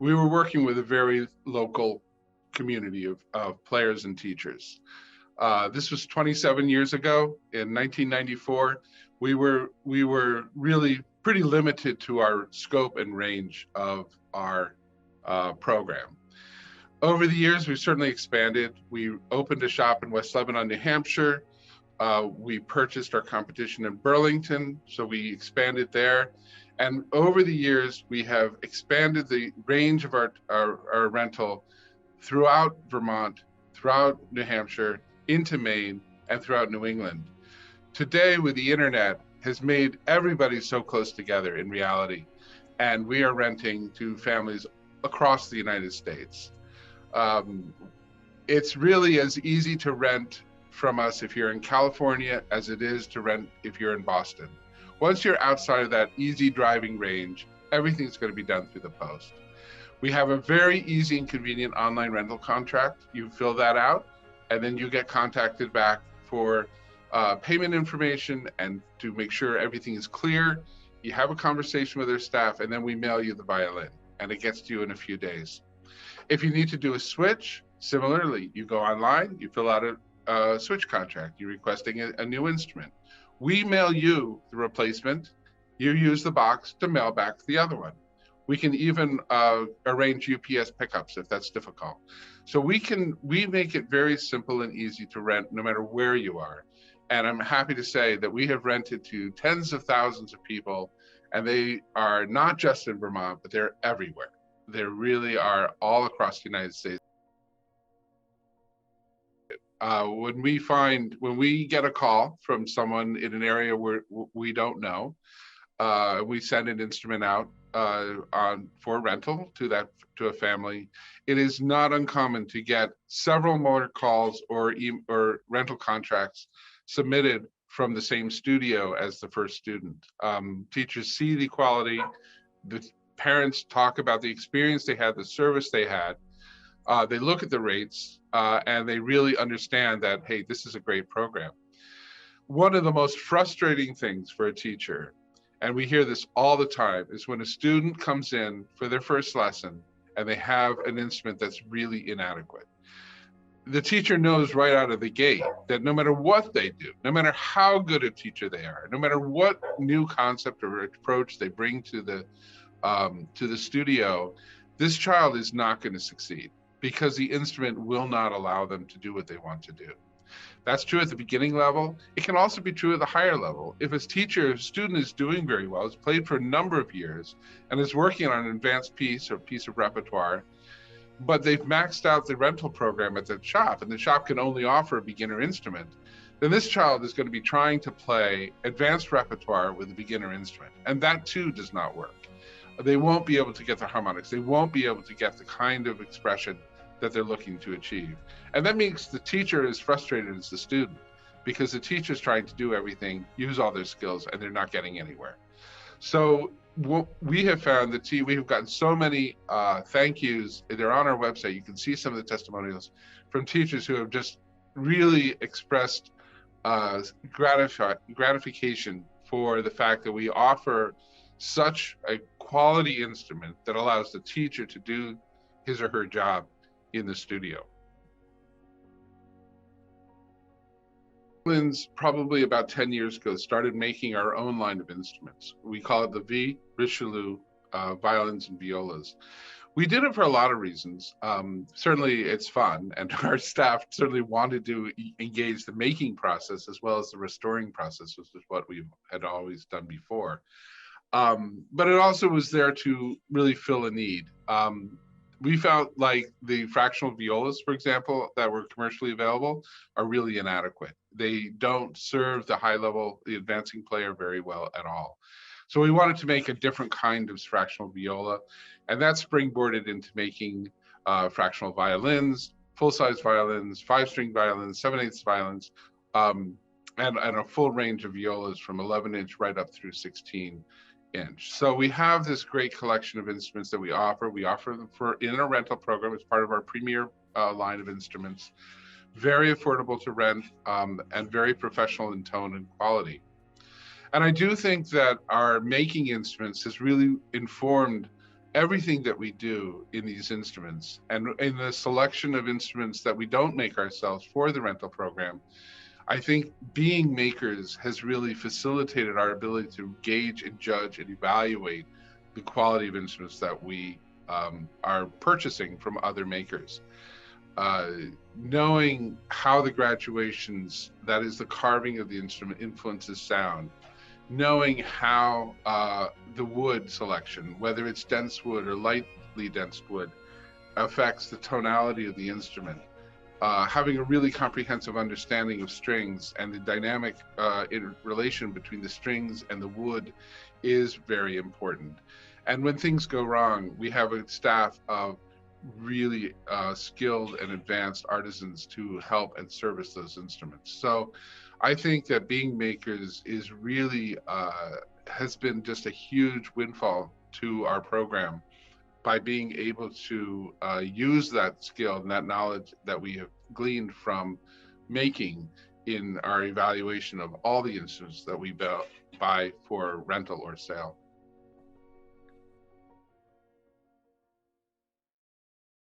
we were working with a very local community of players and teachers. This was 27 years ago. In 1994, we were really pretty limited to our scope and range of our program. Over the years, we've certainly expanded. We opened a shop in West Lebanon, New Hampshire. We purchased our competition in Burlington, so we expanded there. And over the years, we have expanded the range of our rental throughout Vermont, throughout New Hampshire, into Maine, and throughout New England. Today, with the internet, has made everybody so close together in reality. And we are renting to families across the United States. It's really as easy to rent from us if you're in California as it is to rent if you're in Boston. Once you're outside of that easy driving range, everything's going to be done through the post. We have a very easy and convenient online rental contract. You fill that out, and then you get contacted back for payment information and to make sure everything is clear. You have a conversation with our staff, and then we mail you the violin, and it gets to you in a few days. If you need to do a switch, similarly, you go online, you fill out a switch contract, you're requesting a new instrument. We mail you the replacement, you use the box to mail back the other one. We can even arrange UPS pickups if that's difficult. So we make it very simple and easy to rent no matter where you are. And I'm happy to say that we have rented to tens of thousands of people, and they are not just in Vermont, but they're everywhere. They really are all across the United States. When we get a call from someone in an area where we don't know, we send an instrument out for rental to a family. It is not uncommon to get several more calls or rental contracts submitted from the same studio as the first student. Teachers see the quality, the parents talk about the experience they had, the service they had. They look at the rates and they really understand that, hey, this is a great program. One of the most frustrating things for a teacher, and we hear this all the time, is when a student comes in for their first lesson and they have an instrument that's really inadequate. The teacher knows right out of the gate that no matter what they do, no matter how good a teacher they are, no matter what new concept or approach they bring to the studio, this child is not going to succeed because the instrument will not allow them to do what they want to do. That's true at the beginning level. It can also be true at the higher level. If a student is doing very well, has played for a number of years, and is working on an advanced piece or piece of repertoire, but they've maxed out the rental program at the shop, and the shop can only offer a beginner instrument, then this child is going to be trying to play advanced repertoire with a beginner instrument, and that too does not work. They won't be able to get the harmonics. They won't be able to get the kind of expression that they're looking to achieve. And that means the teacher is frustrated as the student because the teacher's trying to do everything, use all their skills, and they're not getting anywhere. So what we have found that we have gotten so many thank yous. They're on our website. You can see some of the testimonials from teachers who have just really expressed gratification for the fact that we offer such a quality instrument that allows the teacher to do his or her job in the studio. Violins, probably about 10 years ago, started making our own line of instruments. We call it the V. Richelieu violins and violas. We did it for a lot of reasons. Certainly it's fun, and our staff certainly wanted to engage the making process as well as the restoring process, which is what we had always done before. But it also was there to really fill a need. We felt like the fractional violas, for example, that were commercially available are really inadequate. They don't serve the high level, the advancing player very well at all. So we wanted to make a different kind of fractional viola, and that springboarded into making fractional violins, full-size violins, 5-string violins, 7/8 violins, and a full range of violas from 11-inch right up through 16-inch. So we have this great collection of instruments that we offer. We offer them in a rental program as part of our premier line of instruments. Very affordable to rent and very professional in tone and quality. And I do think that our making instruments has really informed everything that we do in these instruments and in the selection of instruments that we don't make ourselves for the rental program, I think being makers has really facilitated our ability to gauge and judge and evaluate the quality of instruments that we are purchasing from other makers. Uh, Knowing how the graduations, that is the carving of the instrument, influences sound, knowing how the wood selection, whether it's dense wood or lightly dense wood, affects the tonality of the instrument. Having a really comprehensive understanding of strings and the dynamic in relation between the strings and the wood is very important. And when things go wrong, we have a staff of really skilled and advanced artisans to help and service those instruments. So I think that being makers is really has been just a huge windfall to our program by being able to use that skill and that knowledge that we have gleaned from making in our evaluation of all the instruments that we buy for rental or sale.